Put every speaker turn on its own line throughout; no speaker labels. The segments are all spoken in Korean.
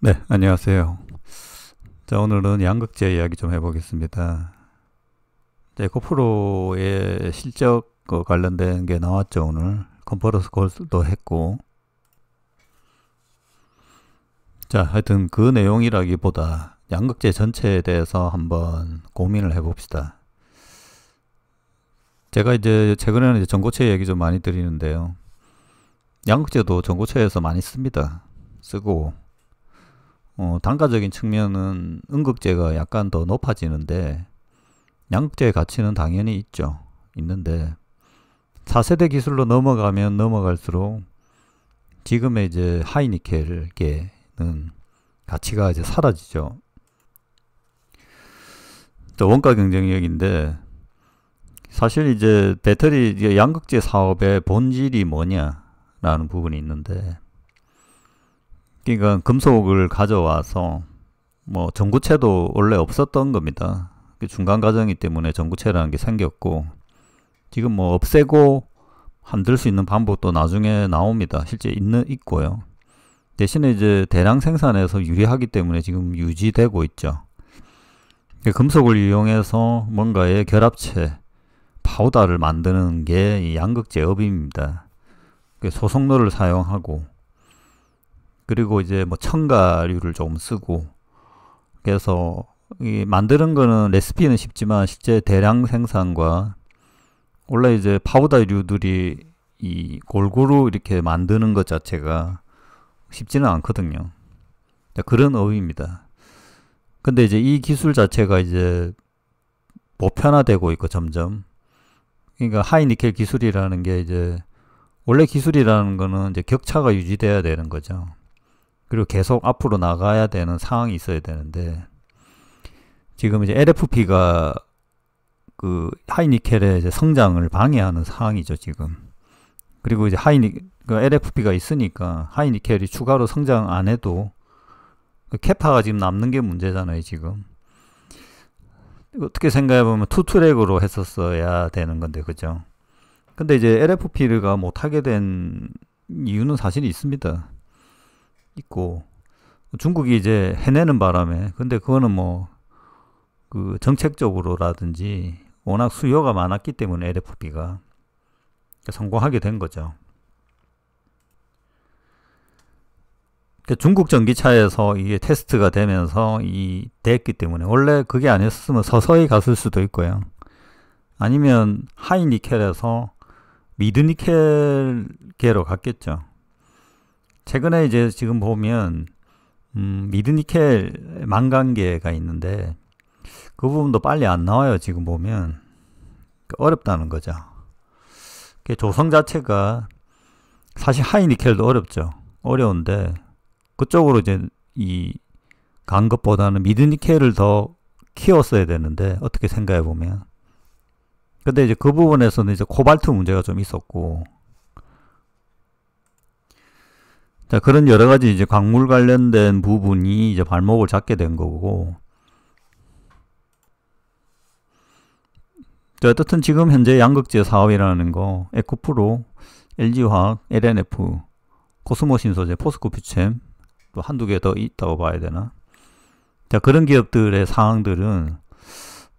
네, 안녕하세요. 자, 오늘은 양극재 이야기 좀 해보겠습니다. 에코프로의 실적 관련된 게 나왔죠, 오늘. 컨퍼런스 콜도 했고. 자, 하여튼 그 내용이라기보다 양극재 전체에 대해서 한번 고민을 해봅시다. 제가 이제 최근에는 이제 전고체 얘기 좀 많이 드리는데요. 양극재도 전고체에서 많이 씁니다. 쓰고. 단가적인 측면은 음극재가 약간 더 높아지는데 양극재의 가치는 당연히 있는데 4세대 기술로 넘어가면 넘어갈수록 지금의 이제 하이니켈계는 가치가 이제 사라지죠. 또 원가 경쟁력인데 사실 이제 배터리 양극재 사업의 본질이 뭐냐라는 부분이 있는데, 그러니까 금속을 가져와서 뭐 전구체도 원래 없었던 겁니다. 중간 과정이기 때문에 전구체라는 게 생겼고, 지금 뭐 없애고 만들 수 있는 방법도 나중에 나옵니다. 실제 있고요. 대신에 이제 대량 생산에서 유리하기 때문에 지금 유지되고 있죠. 금속을 이용해서 뭔가의 결합체, 파우더를 만드는 게 이 양극재업입니다. 소속로를 사용하고, 그리고 이제 뭐 첨가류를 조금 쓰고, 그래서 이 만드는 거는 레시피는 쉽지만 실제 대량 생산과 원래 이제 파우더류들이 이 골고루 이렇게 만드는 것 자체가 쉽지는 않거든요. 그런 업입니다. 근데 이제 이 기술 자체가 이제 보편화되고 있고 점점, 그러니까 하이니켈 기술이라는 게 이제 원래 기술이라는 거는 이제 격차가 유지돼야 되는 거죠. 그리고 계속 앞으로 나가야 되는 상황이 있어야 되는데, 지금 이제 LFP가 그 하이니켈의 이제 성장을 방해하는 상황이죠, 지금. 그리고 이제 그 LFP가 있으니까 하이니켈이 추가로 성장 안 해도 그 캐파가 지금 남는 게 문제잖아요, 지금. 어떻게 생각해보면 투트랙으로 했었어야 되는 건데, 그죠? 근데 이제 LFP가 못하게 된 이유는 사실 있습니다. 있고, 중국이 이제 해내는 바람에, 근데 그거는 뭐 그 정책적으로라든지 워낙 수요가 많았기 때문에 LFP가 성공하게 된 거죠. 중국 전기차에서 이게 테스트가 되면서 됐기 때문에, 원래 그게 아니었으면 서서히 갔을 수도 있고요. 아니면 하이니켈에서 미드니켈계로 갔겠죠. 최근에 이제 지금 보면 미드니켈 망간계가 있는데 그 부분도 빨리 안 나와요. 지금 보면 어렵다는 거죠. 조성 자체가 사실 하이니켈도 어렵죠. 어려운데 그쪽으로 이제 간 것보다는 미드니켈을 더 키웠어야 되는데, 어떻게 생각해 보면. 근데 이제 그 부분에서는 이제 코발트 문제가 좀 있었고, 자, 그런 여러 가지 이제 광물 관련된 부분이 이제 발목을 잡게 된 거고, 자, 어떻든 지금 현재 양극재 사업이라는 거, 에코프로, LG화학, LNF, 코스모 신소재, 포스코 퓨챔, 또 한두 개 더 있다고 봐야 되나? 자, 그런 기업들의 상황들은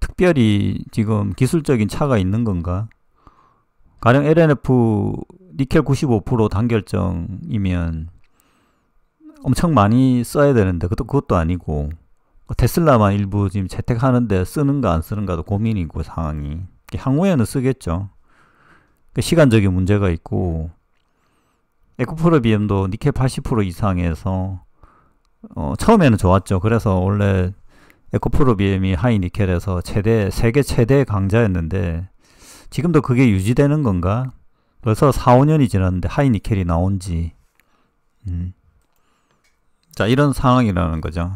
특별히 지금 기술적인 차가 있는 건가? 가령 LNF 니켈 95% 단결정이면 엄청 많이 써야 되는데 그것도 아니고, 테슬라만 일부 지금 채택하는데 쓰는가 안 쓰는가도 고민이고, 상황이 향후에는 쓰겠죠. 시간적인 문제가 있고, 에코프로 BM도 니켈 80% 이상에서 처음에는 좋았죠. 그래서 원래 에코프로 BM이 하이니켈에서 세계 최대 강자였는데, 지금도 그게 유지되는 건가? 벌써 4, 5년이 지났는데 하이니켈이 나온지. 자, 이런 상황이라는 거죠.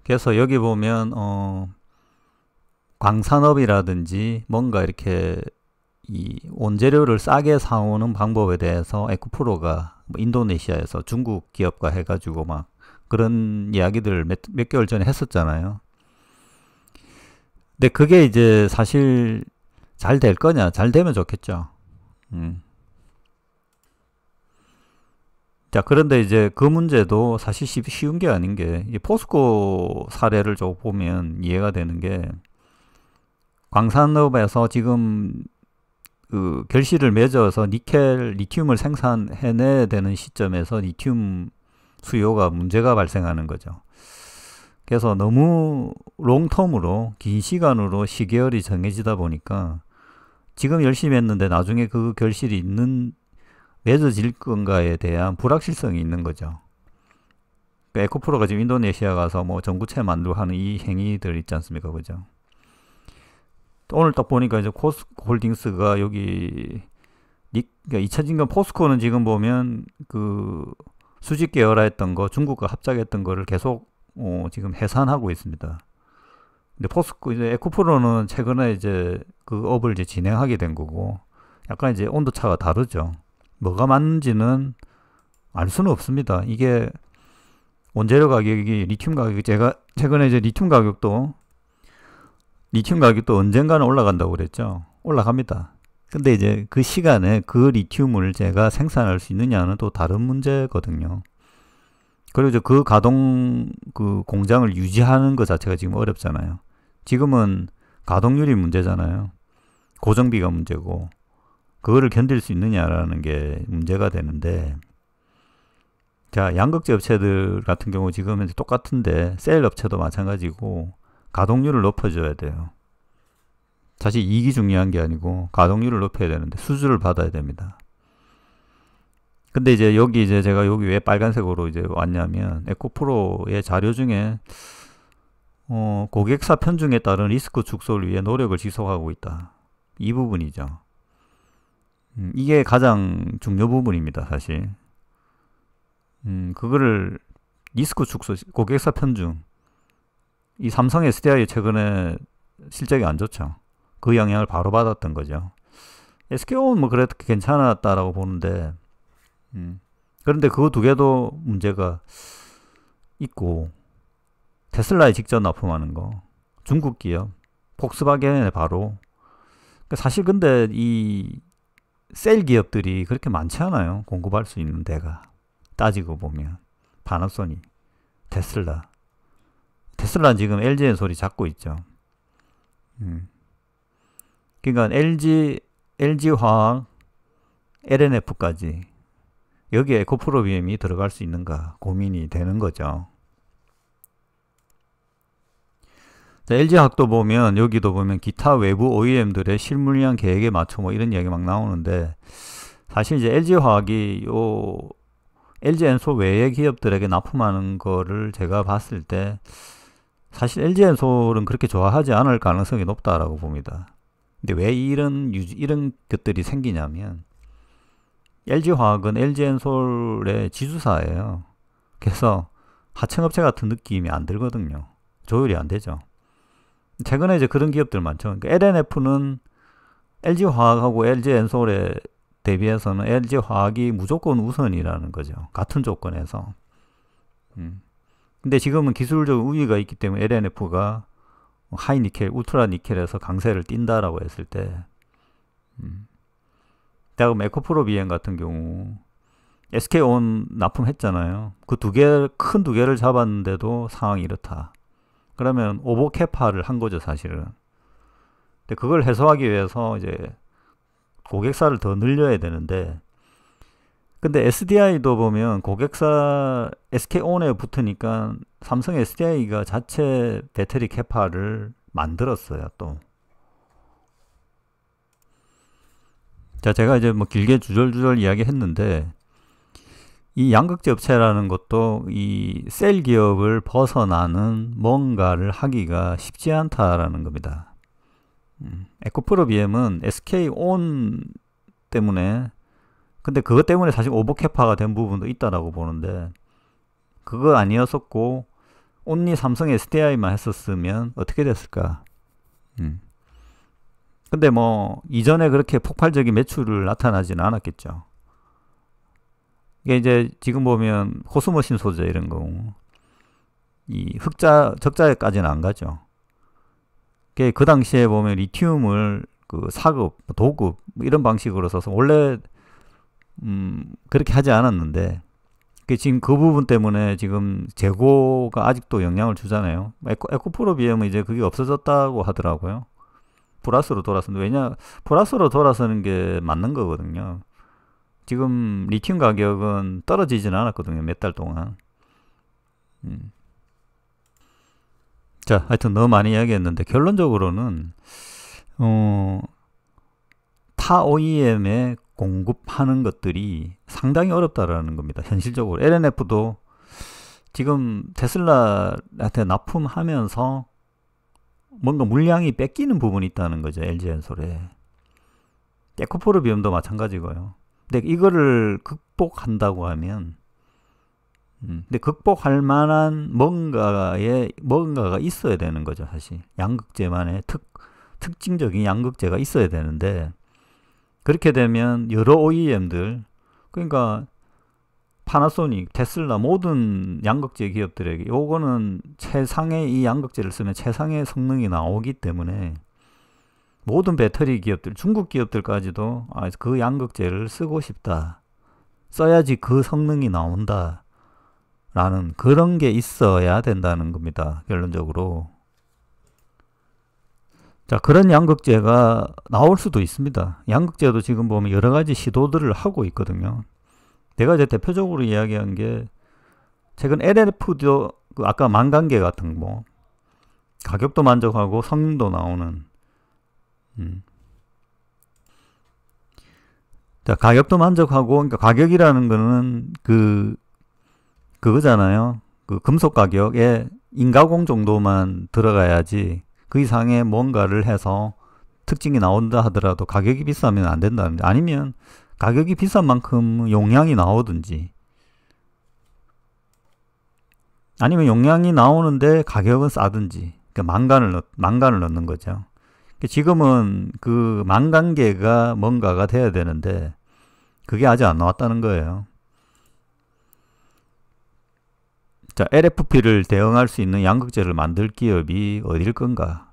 그래서 여기 보면 광산업이라든지 뭔가 이렇게 이 원재료를 싸게 사오는 방법에 대해서 에코프로가 뭐 인도네시아에서 중국 기업과 해가지고 막 그런 이야기들 몇 개월 전에 했었잖아요. 근데 그게 이제 사실 잘 될 거냐? 잘 되면 좋겠죠. 자, 그런데 이제 그 문제도 사실 쉬운 게 아닌 게, 이 포스코 사례를 좀 보면 이해가 되는 게, 광산업에서 지금 그 결실을 맺어서 리튬을 생산해내야 되는 시점에서 리튬 수요가 문제가 발생하는 거죠. 그래서 너무 롱텀으로 긴 시간으로 시계열이 정해지다 보니까 지금 열심히 했는데 나중에 그 결실이 맺어질 건가에 대한 불확실성이 있는 거죠. 그러니까 에코프로가 지금 인도네시아 가서 뭐 전구체 만들고 하는 이 행위들 있지 않습니까? 그죠? 오늘 딱 보니까 이제 코스홀딩스가 여기 그러니까 2차 진경 포스코는 지금 보면 그 수직 계열화했던 거 중국과 합작했던 거를 계속 지금 해산하고 있습니다. 근데 포스코 이제 에코프로는 최근에 이제 그 업을 이제 진행하게 된 거고 약간 이제 온도차가 다르죠. 뭐가 맞는지는 알 수는 없습니다. 이게 원재료 가격이 리튬 가격이 제가 최근에 이제 리튬 가격도 언젠가는 올라간다고 그랬죠. 올라갑니다. 근데 이제 그 시간에 그 리튬을 제가 생산할 수 있느냐는 또 다른 문제거든요. 그리고 이제 그 공장을 유지하는 것 자체가 지금 어렵잖아요. 지금은 가동률이 문제잖아요. 고정비가 문제고 그거를 견딜 수 있느냐라는 게 문제가 되는데, 자, 양극재 업체들 같은 경우 지금은 똑같은데 셀 업체도 마찬가지고 가동률을 높여줘야 돼요. 사실 이익이 중요한 게 아니고 가동률을 높여야 되는데 수주를 받아야 됩니다. 근데 이제 제가 여기 왜 빨간색으로 이제 왔냐면 에코프로의 자료 중에 고객사 편중에 따른 리스크 축소를 위해 노력을 지속하고 있다. 이 부분이죠. 이게 가장 중요 부분입니다, 사실. 그거를 리스크 축소, 고객사 편중. 이 삼성 SDI 최근에 실적이 안 좋죠. 그 영향을 바로 받았던 거죠. SKO는 뭐 그래도 괜찮았다라고 보는데, 그런데 그 두 개도 문제가 있고, 테슬라에 직접 납품하는 거, 중국 기업, 폭스바겐에 바로. 사실 근데 이 셀 기업들이 그렇게 많지 않아요. 공급할 수 있는 데가. 따지고 보면. 파나소닉, 테슬라는 지금 LG의 소리 잡고 있죠. 그러니까 LG화학, LNF까지 여기에 에코프로비엠이 들어갈 수 있는가 고민이 되는 거죠. LG화학도 보면 여기도 보면 기타 외부 OEM들의 실물량 계획에 맞춰 뭐 이런 이야기 막 나오는데, 사실 이제 LG화학이 LG엔소 외의 기업들에게 납품하는 거를 제가 봤을 때 사실 LG엔솔은 그렇게 좋아하지 않을 가능성이 높다라고 봅니다. 근데 왜 이런 것들이 생기냐면 LG화학은 LG엔솔의 지주사예요. 그래서 하청업체 같은 느낌이 안 들거든요. 조율이 안 되죠. 최근에 이제 그런 기업들 많죠. 그러니까 LNF는 LG화학하고 LG엔솔에 대비해서는 LG화학이 무조건 우선이라는 거죠. 같은 조건에서. 근데 지금은 기술적 우위가 있기 때문에 LNF가 하이니켈, 울트라 니켈에서 강세를 띈다라고 했을 때, 다음 에코프로비엠 같은 경우 SK온 납품했잖아요. 그 큰 두 개를 잡았는데도 상황이 이렇다. 그러면 오버캐파를 한 거죠, 사실은. 근데 그걸 해소하기 위해서 이제 고객사를 더 늘려야 되는데, 근데 SDI도 보면 고객사 SK온에 붙으니까 삼성 SDI가 자체 배터리 캐파를 만들었어요, 또. 자, 제가 이제 뭐 길게 주절주절 이야기 했는데, 이 양극재 업체라는 것도 이 셀 기업을 벗어나는 뭔가를 하기가 쉽지 않다라는 겁니다. 에코프로비엠은 SK온 때문에, 근데 그것 때문에 사실 오버캐파가 된 부분도 있다라고 보는데, 그거 아니었었고 온리 삼성 SDI만 했었으면 어떻게 됐을까? 근데 뭐 이전에 그렇게 폭발적인 매출을 나타나지는 않았겠죠. 이게 이제 지금 보면 코스모신 소재 이런 거, 이 적자에까지는 안 가죠. 그 당시에 보면 리튬을 그 사급, 도급 뭐 이런 방식으로 써서 원래 그렇게 하지 않았는데, 지금 그 부분 때문에 지금 재고가 아직도 영향을 주잖아요. 에코프로비엠은 이제 그게 없어졌다고 하더라고요. 플러스로 돌아서는, 왜냐, 플러스로 돌아서는 게 맞는 거거든요. 지금 리튬 가격은 떨어지진 않았거든요. 몇 달 동안. 자, 하여튼 너무 많이 이야기했는데 결론적으로는 타 OEM에 공급하는 것들이 상당히 어렵다라는 겁니다. 현실적으로 LNF도 지금 테슬라한테 납품하면서 뭔가 물량이 뺏기는 부분이 있다는 거죠. LG엔솔에. 에코프로비움도 마찬가지고요. 근데 이거를 극복한다고 하면 근데 극복할 만한 뭔가가 있어야 되는 거죠. 사실 양극재만의 특징적인 양극재가 있어야 되는데, 그렇게 되면 여러 OEM들, 그러니까 파나소닉, 테슬라 모든 양극재 기업들에게 요거는 최상의, 이 양극재를 쓰면 최상의 성능이 나오기 때문에 모든 배터리 기업들, 중국 기업들까지도 그 양극재를 쓰고 싶다, 써야지 그 성능이 나온다 라는 그런 게 있어야 된다는 겁니다. 결론적으로. 자, 그런 양극재가 나올 수도 있습니다. 양극재도 지금 보면 여러 가지 시도들을 하고 있거든요. 내가 이제 대표적으로 이야기한 게 최근 LF도 아까 만간계 같은 거 가격도 만족하고 성능도 나오는 자, 가격도 만족하고, 그러니까 가격이라는 거는 그거잖아요. 그 금속 가격에 인가공 정도만 들어가야지 그 이상의 뭔가를 해서 특징이 나온다 하더라도 가격이 비싸면 안 된다는데, 아니면 가격이 비싼 만큼 용량이 나오든지, 아니면 용량이 나오는데 가격은 싸든지, 그러니까 망간을 넣는 거죠. 지금은 그 망간계가 뭔가가 돼야 되는데 그게 아직 안 나왔다는 거예요. 자, LFP를 대응할 수 있는 양극재를 만들 기업이 어딜 건가?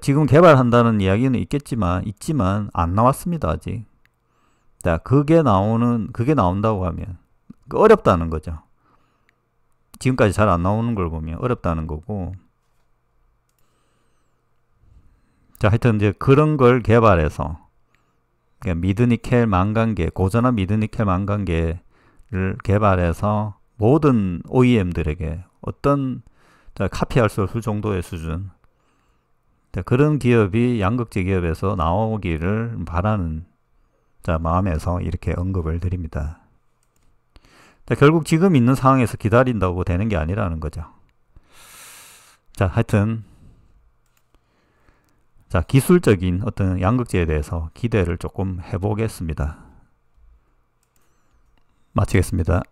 지금 개발한다는 이야기는 있지만 안 나왔습니다, 아직. 자, 그게 나온다고 하면 어렵다는 거죠. 지금까지 잘 안 나오는 걸 보면 어렵다는 거고. 자, 하여튼 이제 그런 걸 개발해서, 그러니까 미드니켈 망간계, 고전한 미드니켈 망간계를 개발해서 모든 OEM들에게 어떤 카피할 수 없을 정도의 수준, 그런 기업이 양극재 기업에서 나오기를 바라는 마음에서 이렇게 언급을 드립니다. 결국 지금 있는 상황에서 기다린다고 되는 게 아니라는 거죠. 자, 하여튼 기술적인 어떤 양극재에 대해서 기대를 조금 해보겠습니다. 마치겠습니다.